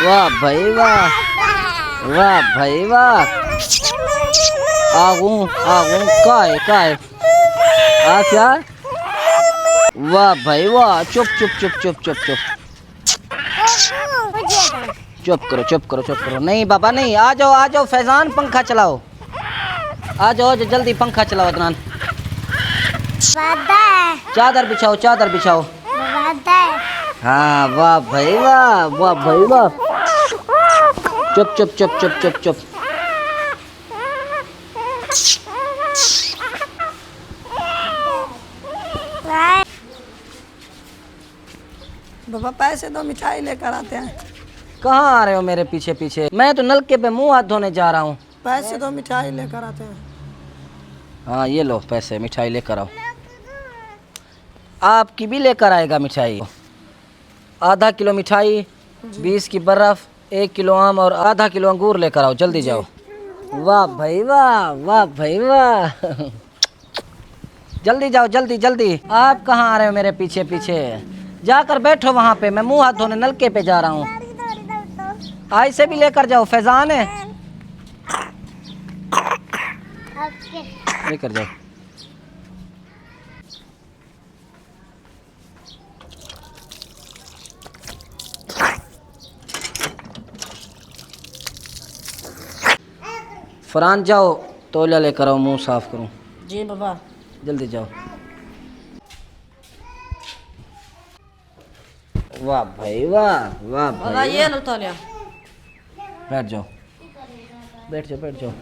वाह भाई वाह, वाह भाई वाह। आगू आगू काय आफिया। वाह भाई वाह। चुप चुप चुप चुप चुप चुप चुप करो चुप करो चुप करो। नहीं बाबा नहीं, आ जाओ फैजान, पंखा चलाओ। आ जाओ जल्दी पंखा चलाओ अदनान। चादर बिछाओ चादर बिछाओ। हाँ वाह भाई वाह, वाह भाई वाह। चुप चुप चुप चुप चुप चुप। बाबा पैसे दो, मिठाई लेकर आते हैं। कहाँ आ रहे हो मेरे पीछे पीछे? मैं तो नलके पे मुंह हाथ धोने जा रहा हूँ। पैसे दो, मिठाई लेकर आते हैं। हाँ ये लो पैसे, मिठाई लेकर आओ। आपकी भी लेकर आएगा मिठाई। आधा किलो मिठाई, 20 की बर्फ़, 1 किलो आम और आधा किलो अंगूर लेकर आओ, जल्दी जाओ। वाह भाई वाह, वाह भाई वाह। जल्दी जाओ जल्दी जल्दी। आप कहाँ आ रहे हो मेरे पीछे पीछे? जाकर बैठो वहाँ पे, मैं मुंह हाथ धोने नलके पे जा रहा हूँ। इसे भी लेकर जाओ, फैजान है, लेकर जाओ। फरहान जाओ तौलिया लेकर आओ, मुंह साफ करूँ। जी बाबा। जल्दी जाओ। वाह भाई वाह, वाह बाबा भाई ये लो तौलिया। बैठ जाओ बैठ जाओ बैठ जाओ।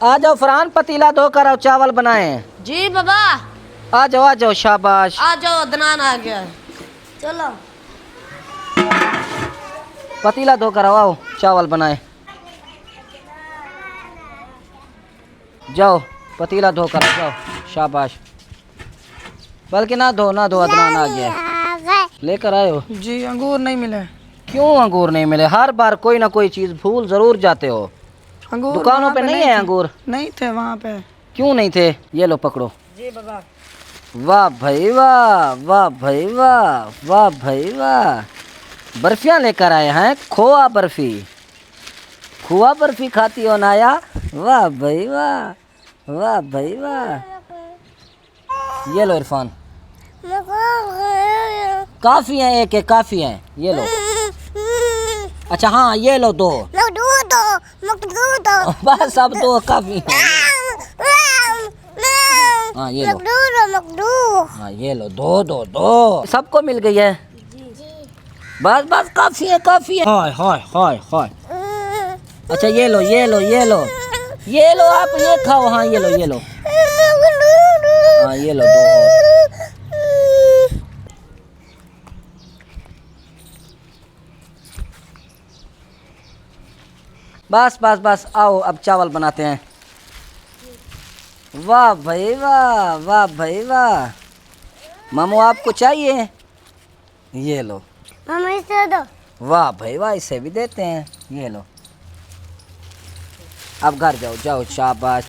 आ जाओ फरहान, पतीला धोकर आओ, चावल बनाए। जी बाबा। आ जाओ शाबाश। आ जाओ, अदनान आ गया। चलो पतीला धोकर आओ, चावल बनाए। जाओ पतीला धोकर जाओ, शाबाश। बल्कि ना दो अदनान आ गया। लेकर आए हो? जी अंगूर नहीं मिले। क्यों अंगूर नहीं मिले? हर बार कोई ना कोई चीज़ भूल ज़रूर जाते हो। अंगूर दुकानों पे नहीं है अंगूर? नहीं थे वहाँ पे। क्यों नहीं थे? ये लो पकड़ो। जी बाबा। वाह भाई वाह, वाह भाई वाह, वाह भाई वाह। बर्फियाँ लेकर आए हैं, खोआ बर्फी। खोआ बर्फी खाती हो नाया? वाह भाई वाह, वाह भाई वाह। ये लो इरफान, काफ़ी हैं, एक एक काफ़ी हैं, ये लो। अच्छा हाँ ये लो दो। बस अब दो काफ़ी हैं। हाँ ये लो। हाँ ये लो, दो सबको मिल गई है। बस बस काफ़ी है काफ़ी है। हाय हाय हाय हाय। अच्छा ये लो आप ये खाओ। हाँ ये लो। हाँ ये लो, दो और। बस आओ अब चावल बनाते हैं। वाह भाई वाह, वाह भाई वाह। मामू आपको चाहिए? ये लो। मामा इसे दो। वाह भाई वाह, इसे भी देते हैं, ये लो। अब घर जाओ शाबाश।